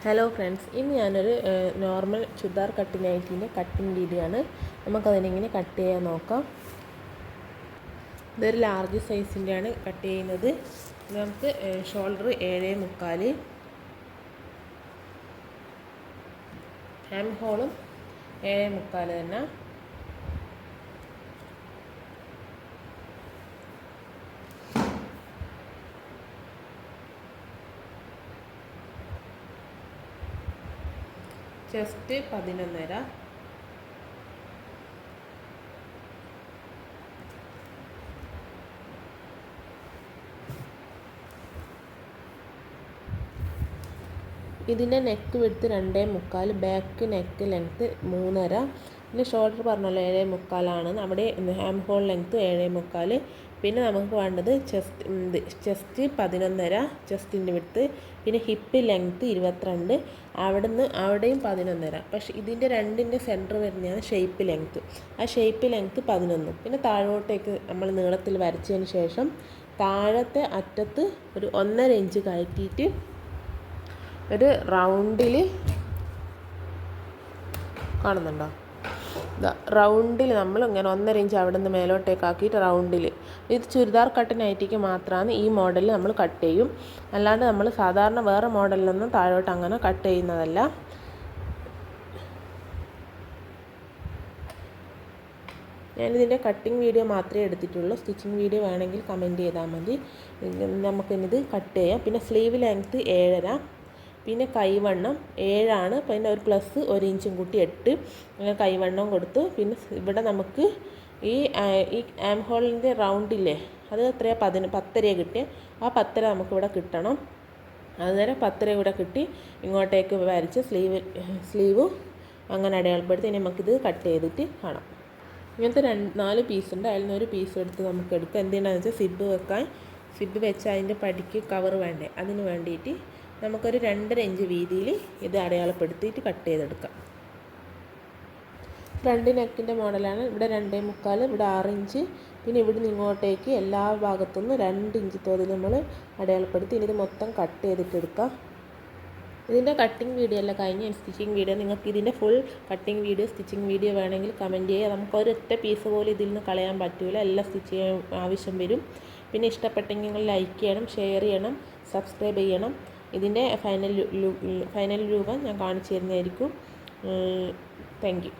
Hello friends, ഇന്ന് ഞാനൊരു normal churidar cut നൈറ്റിൻ്റെ കട്ടിങ് വീഡിയോ ആണ്. നമുക്കതിനെങ്ങനെ കട്ട് ചെയ്യാൻ നോക്കാം. ഇതൊരു ലാർജ് സൈസിൻ്റെയാണ് കട്ട് ചെയ്യുന്നത്. നമുക്ക് ഷോൾഡർ 7.75, ഹാം ഹോളും 7.75 തന്നെ. ചെസ്റ്റ് 11.5, ഇതിൻ്റെ neck width 2.75, back neck length 3.5, പിന്നെ ഷോൾഡർ പറഞ്ഞല്ലോ 7.75 അവിടെ ഹാം ഹോൾ ലെങ്ത്ത് 7.75. പിന്നെ നമുക്ക് വേണ്ടത് ചെസ്റ്റ് 11.5 ചെസ്റ്റിൻ്റെ വിഡ്ത്ത്, പിന്നെ ഹിപ്പ് ലെങ്ത്ത് 22, അവിടെയും 11.5. പക്ഷേ ഇതിൻ്റെ രണ്ടിൻ്റെ സെൻറ്റർ വരുന്നതാണ് ഷേപ്പ് ലെങ്ത്ത്. ആ ഷേപ്പ് ലെങ്ത്ത് 11. പിന്നെ താഴോട്ടേക്ക് നമ്മൾ നീളത്തിൽ വരച്ചതിന് ശേഷം താഴത്തെ അറ്റത്ത് ഒരു 1.5 ഇഞ്ച് കയറ്റിയിട്ട് ഒരു റൗണ്ടിൽ കാണുന്നുണ്ടോ, റൗണ്ടിൽ നമ്മൾ ഇങ്ങനെ 1.5 ഇഞ്ച് അവിടെ നിന്ന് മേലോട്ടേക്ക് ആക്കിയിട്ട് റൗണ്ടിൽ. ഇത് ചുരിദാർ കട്ട് നൈറ്റിക്ക് മാത്രമാണ് ഈ മോഡലിൽ നമ്മൾ കട്ട് ചെയ്യും. അല്ലാണ്ട് നമ്മൾ സാധാരണ വേറെ മോഡലിലൊന്നും താഴോട്ട് അങ്ങനെ കട്ട് ചെയ്യുന്നതല്ല. ഞാനിതിൻ്റെ കട്ടിങ് വീഡിയോ മാത്രമേ എടുത്തിട്ടുള്ളൂ. സ്റ്റിച്ചിങ് വീഡിയോ വേണമെങ്കിൽ കമൻറ്റ് ചെയ്താൽ മതി. നമുക്കിത് കട്ട് ചെയ്യാം. പിന്നെ സ്ലീവ് ലെങ്ത്ത് 7.5, പിന്നെ കൈവണ്ണം 7 പിന്നെ ഒരു പ്ലസ് 1 ഇഞ്ചും കൂട്ടി 8 അങ്ങനെ കൈവണ്ണം കൊടുത്തു. പിന്നെ ഇവിടെ നമുക്ക് ഈ ആം ഹോളിൻ്റെ റൗണ്ടില്ലേ, അത് എത്രയാണ് 10.5 കിട്ടിയ ആ 10.5 നമുക്കിവിടെ കിട്ടണം. അന്നേരം 10.5 ഇവിടെ കിട്ടി. ഇങ്ങോട്ടേക്ക് വരച്ച് സ്ലീവ് അങ്ങനെ അടയാളപ്പെടുത്തി നമുക്കിത് കട്ട് ചെയ്തിട്ട് കാണാം. ഇങ്ങനത്തെ 4 പീസുണ്ട്. അതിൽ നിന്ന് ഒരു പീസ് എടുത്ത് നമുക്ക് എടുക്കാം. എന്തിനാണെന്ന് വെച്ചാൽ സിബ് വെച്ച് അതിൻ്റെ പടിക്ക് കവർ വേണ്ടേ, അതിന് വേണ്ടിയിട്ട് നമുക്കൊരു 2.5 ഇഞ്ച് വീതിയിൽ ഇത് അടയാളപ്പെടുത്തിയിട്ട് കട്ട് ചെയ്തെടുക്കാം. ഫ്രണ്ട് നെക്കിൻ്റെ മോഡലാണ്. ഇവിടെ 2.75, ഇവിടെ 6 ഇഞ്ച്, പിന്നെ ഇവിടുന്ന് ഇങ്ങോട്ടേക്ക് എല്ലാ ഭാഗത്തുനിന്നും 2 ഇഞ്ച് തോതിൽ നമ്മൾ അടയാളപ്പെടുത്തി ഇത് മൊത്തം കട്ട് ചെയ്തിട്ട് എടുക്കാം. ഇതിൻ്റെ കട്ടിങ് വീഡിയോ അല്ല കഴിഞ്ഞ സ്റ്റിച്ചിങ് വീഡിയോ. നിങ്ങൾക്ക് ഇതിൻ്റെ full cutting video stitching video വേണമെങ്കിൽ കമൻറ്റ് ചെയ്യുക. നമുക്കൊരൊറ്റ പീസ് പോലും ഇതിൽ നിന്ന് കളയാൻ പറ്റില്ല, എല്ലാം സ്റ്റിച്ച് ചെയ്യാൻ ആവശ്യം വരും. പിന്നെ ഇഷ്ടപ്പെട്ടെങ്കിൽ നിങ്ങൾ ലൈക്ക് ചെയ്യണം, ഷെയർ ചെയ്യണം, സബ്സ്ക്രൈബ് ചെയ്യണം. ഇതിൻ്റെ ഫൈനൽ രൂപം ഞാൻ കാണിച്ചു തരുന്നതായിരിക്കും. Thank you.